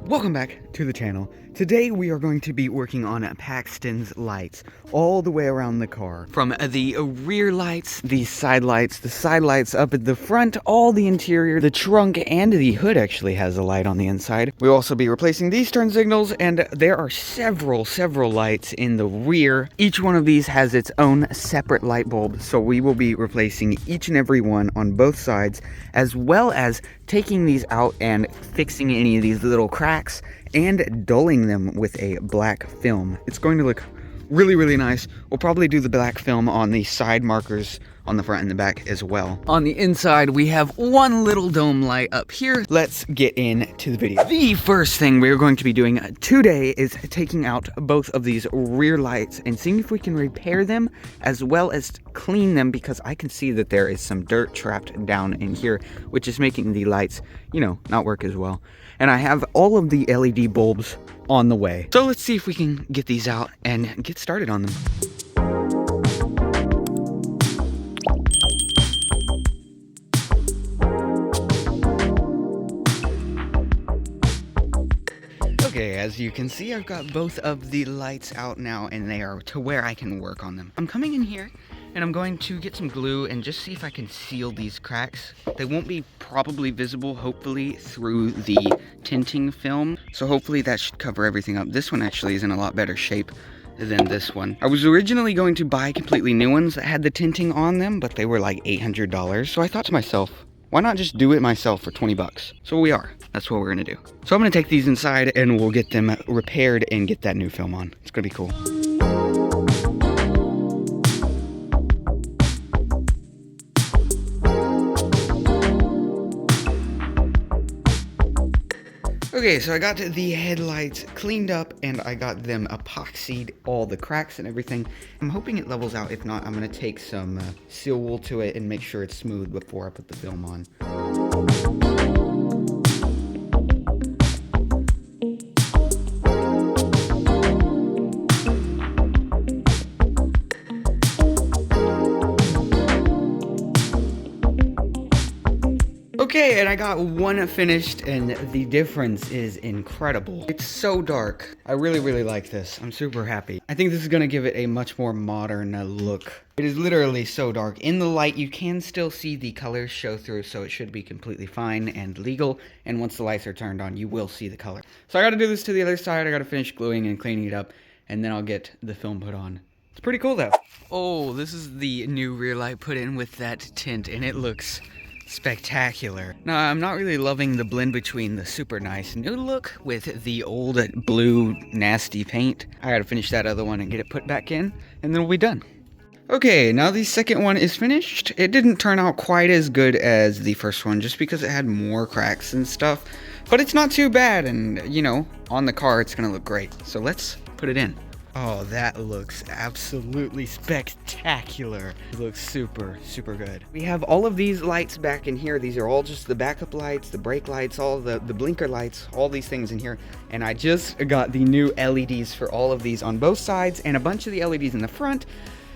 Welcome back to the channel. Today we are going to be working on Paxton's lights all the way around the car. From the rear lights, the side lights up at the front, all the interior, the trunk, and the hood actually has a light on the inside. We'll also be replacing these turn signals, and there are several lights in the rear. Each one of these has its own separate light bulb, so we will be replacing each and every one on both sides, as well as taking these out and fixing any of these little cracks and dulling them with a black film. It's going to look really nice. We'll probably do the black film on the side markers on the front and the back as well. On the inside, we have one little dome light up here. Let's get into the video. The first thing we're going to be doing today is taking out both of these rear lights and seeing if we can repair them as well as clean them, because I can see that there is some dirt trapped down in here, which is making the lights, not work as well. And I have all of the LED bulbs on the way. So let's see if we can get these out and get started on them. Okay, as you can see, I've got both of the lights out now, and they are to where I can work on them. I'm coming in here and I'm going to get some glue and just see if I can seal these cracks. They won't be probably visible, hopefully, through the tinting film. So hopefully that should cover everything up. This one actually is in a lot better shape than this one. I was originally going to buy completely new ones that had the tinting on them, but they were like $800. So I thought to myself, why not just do it myself for 20 bucks? So we are. That's what we're gonna do. So I'm gonna take these inside and we'll get them repaired and get that new film on. It's gonna be cool. Okay, so I got the headlights cleaned up and I got them epoxied, all the cracks and everything. I'm hoping it levels out. If not, I'm gonna take some seal wool to it and make sure it's smooth before I put the film on. Okay, and I got one finished, and the difference is incredible. It's so dark. I really like this. I'm super happy. I think this is gonna give it a much more modern look. It is literally so dark. In the light, you can still see the colors show through, so it should be completely fine and legal. And once the lights are turned on, you will see the color. So I gotta do this to the other side. I gotta finish gluing and cleaning it up, and then I'll get the film put on. It's pretty cool though. Oh, this is the new rear light put in with that tint, and it looks spectacular. Now, I'm not really loving the blend between the super nice new look with the old blue nasty paint. I gotta finish that other one and get it put back in, and then we'll be done. Okay, now the second one is finished. It didn't turn out quite as good as the first one just because it had more cracks and stuff, but it's not too bad, and on the car it's gonna look great. So let's put it in. Oh, that looks absolutely spectacular. It looks super good. We have all of these lights back in here. These are all just the backup lights, the brake lights, all the blinker lights, all these things in here. And I just got the new LEDs for all of these on both sides and a bunch of the LEDs in the front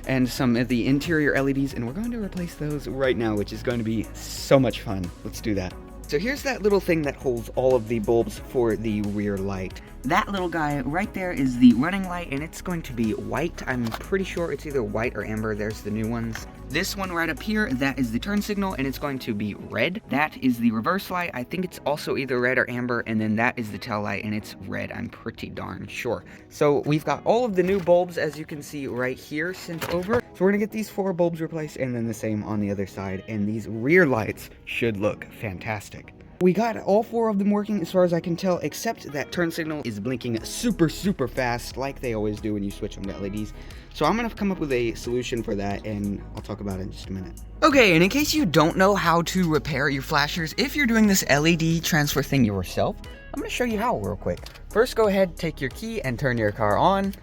and some of the interior LEDs. And we're going to replace those right now, which is going to be so much fun. Let's do that. So here's that little thing that holds all of the bulbs for the rear light. That little guy right there is the running light, and it's going to be white. I'm pretty sure it's either white or amber. There's the new ones. This one right up here, that is the turn signal, and it's going to be red. That is the reverse light. I think it's also either red or amber, and then that is the tail light, and it's red. I'm pretty darn sure. So we've got all of the new bulbs, as you can see right here, sent over. So we're gonna get these 4 bulbs replaced, and then the same on the other side, and these rear lights should look fantastic. We got all 4 of them working as far as I can tell, except that turn signal is blinking super fast like they always do when you switch them to LEDs. So I'm gonna come up with a solution for that, and I'll talk about it in just a minute. Okay, and in case you don't know how to repair your flashers, if you're doing this LED transfer thing yourself, I'm gonna show you how real quick. First, go ahead, take your key and turn your car on,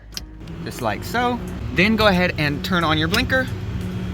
just like so. Then go ahead and turn on your blinker.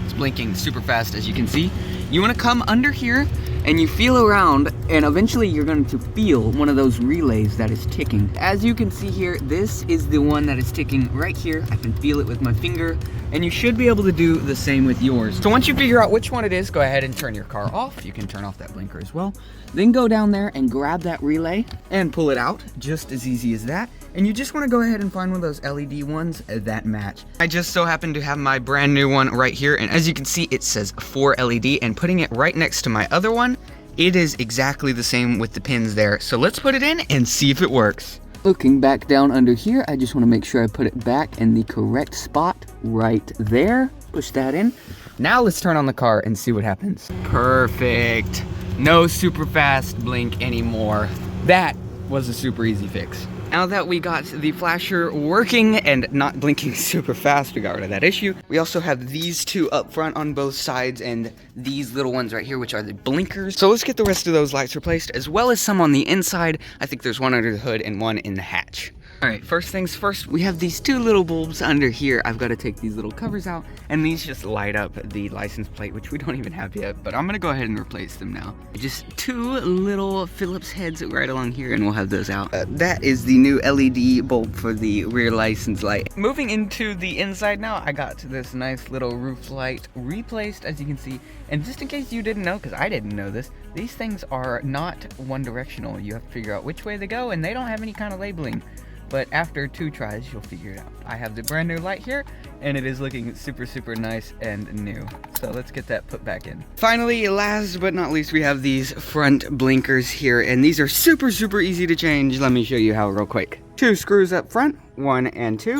It's blinking super fast, as you can see. You wanna come under here and you feel around, and eventually you're going to feel one of those relays that is ticking. As you can see here, this is the one that is ticking right here. I can feel it with my finger, and you should be able to do the same with yours. So once you figure out which one it is, go ahead and turn your car off. You can turn off that blinker as well. Then go down there and grab that relay and pull it out, just as easy as that. And you just want to go ahead and find one of those LED ones that match. I just so happen to have my brand new one right here, and as you can see, it says 4 LED, and putting it right next to my other one, it is exactly the same with the pins there. So let's put it in and see if it works. Looking back down under here, I just want to make sure I put it back in the correct spot right there. Push that in. Now let's turn on the car and see what happens. Perfect. No super fast blink anymore. That was a super easy fix. Now that we got the flasher working and not blinking super fast, we got rid of that issue. We also have these two up front on both sides and these little ones right here, which are the blinkers. So let's get the rest of those lights replaced, as well as some on the inside. I think there's one under the hood and one in the hatch. All right, first things first, we have these two little bulbs under here. I've got to take these little covers out, and these just light up the license plate, which we don't even have yet, but I'm gonna go ahead and replace them now. Just two little Phillips heads right along here, and we'll have those out. That is the new LED bulb for the rear license light. Moving into the inside now, I got this nice little roof light replaced, as you can see, and just in case you didn't know, because I didn't know this, these things are not one directional. You have to figure out which way they go, and they don't have any kind of labeling. But after 2 tries, you'll figure it out. I have the brand new light here, and it is looking super, super nice and new. So let's get that put back in. Finally, last but not least, we have these front blinkers here, and these are super, super easy to change. Let me show you how real quick. 2 screws up front, 1 and 2.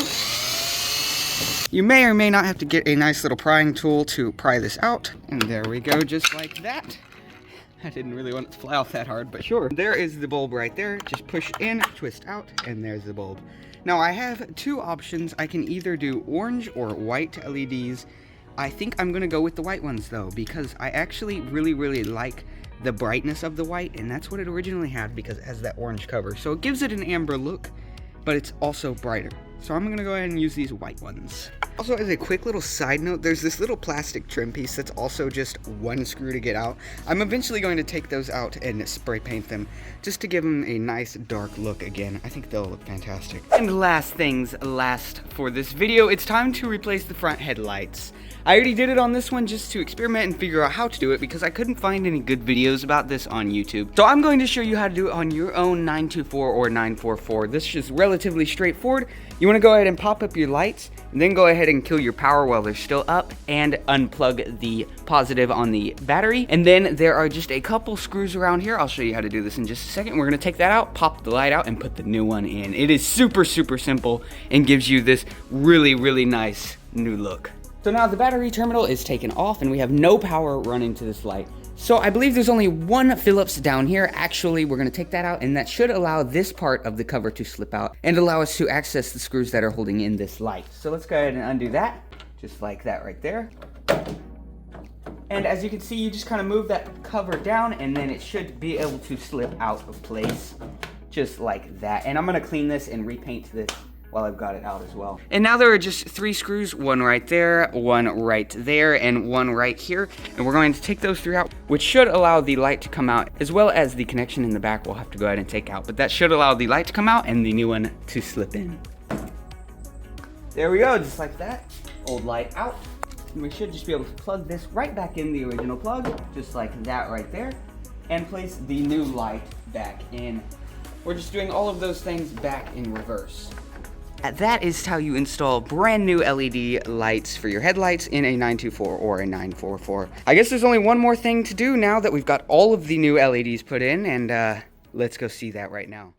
You may or may not have to get a nice little prying tool to pry this out. And there we go, just like that. I didn't really want it to fly off that hard, but sure. There is the bulb right there. Just push in, twist out, and there's the bulb. Now I have 2 options. I can either do orange or white LEDs. I think I'm gonna go with the white ones though, because I actually really, really like the brightness of the white, and that's what it originally had because it has that orange cover. So it gives it an amber look, but it's also brighter. So I'm gonna go ahead and use these white ones. Also, as a quick little side note, there's this little plastic trim piece that's also just 1 screw to get out. I'm eventually going to take those out and spray paint them just to give them a nice dark look again. I think they'll look fantastic. And last things last for this video, it's time to replace the front headlights. I already did it on this one just to experiment and figure out how to do it because I couldn't find any good videos about this on YouTube. So I'm going to show you how to do it on your own 924 or 944. This is relatively straightforward. You want to go ahead and pop up your lights, and then go ahead and kill your power while they're still up and unplug the positive on the battery. And then there are just a couple screws around here. I'll show you how to do this in just a second. We're going to take that out, pop the light out, and put the new one in. It is super, super simple and gives you this really, really nice new look. So now the battery terminal is taken off and we have no power running to this light. So I believe there's only 1 Phillips down here. Actually, we're gonna take that out, and that should allow this part of the cover to slip out and allow us to access the screws that are holding in this light. So let's go ahead and undo that, just like that right there. And as you can see, you just kind of move that cover down and then it should be able to slip out of place, just like that. And I'm gonna clean this and repaint this while I've got it out as well. And now there are just 3 screws, 1 right there, 1 right there, and 1 right here. And we're going to take those 3 out, which should allow the light to come out, as well as the connection in the back we'll have to go ahead and take out. But that should allow the light to come out and the new one to slip in. There we go, just like that. Old light out. And we should just be able to plug this right back in the original plug, just like that right there, and place the new light back in. We're just doing all of those things back in reverse. That is how you install brand new LED lights for your headlights in a 924 or a 944. I guess there's only one more thing to do now that we've got all of the new LEDs put in, and let's go see that right now.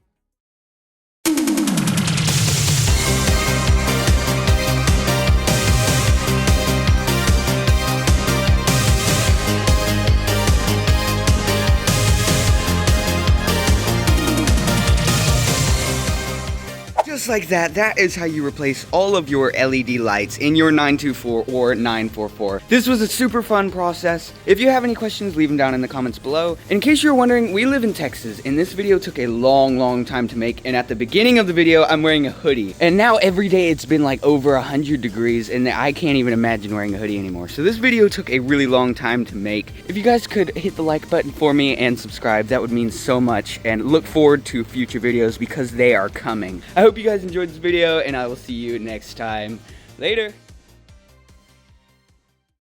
Just just like that, that is how you replace all of your LED lights in your 924 or 944. This was a super fun process. If you have any questions, leave them down in the comments below. In case you're wondering, we live in Texas, and this video took a long time to make, and at the beginning of the video, I'm wearing a hoodie. And now every day it's been like over 100 degrees, and I can't even imagine wearing a hoodie anymore. So this video took a really long time to make. If you guys could hit the like button for me and subscribe, that would mean so much, and look forward to future videos because they are coming. I hope you guys enjoyed this video, and I will see you next time. Later.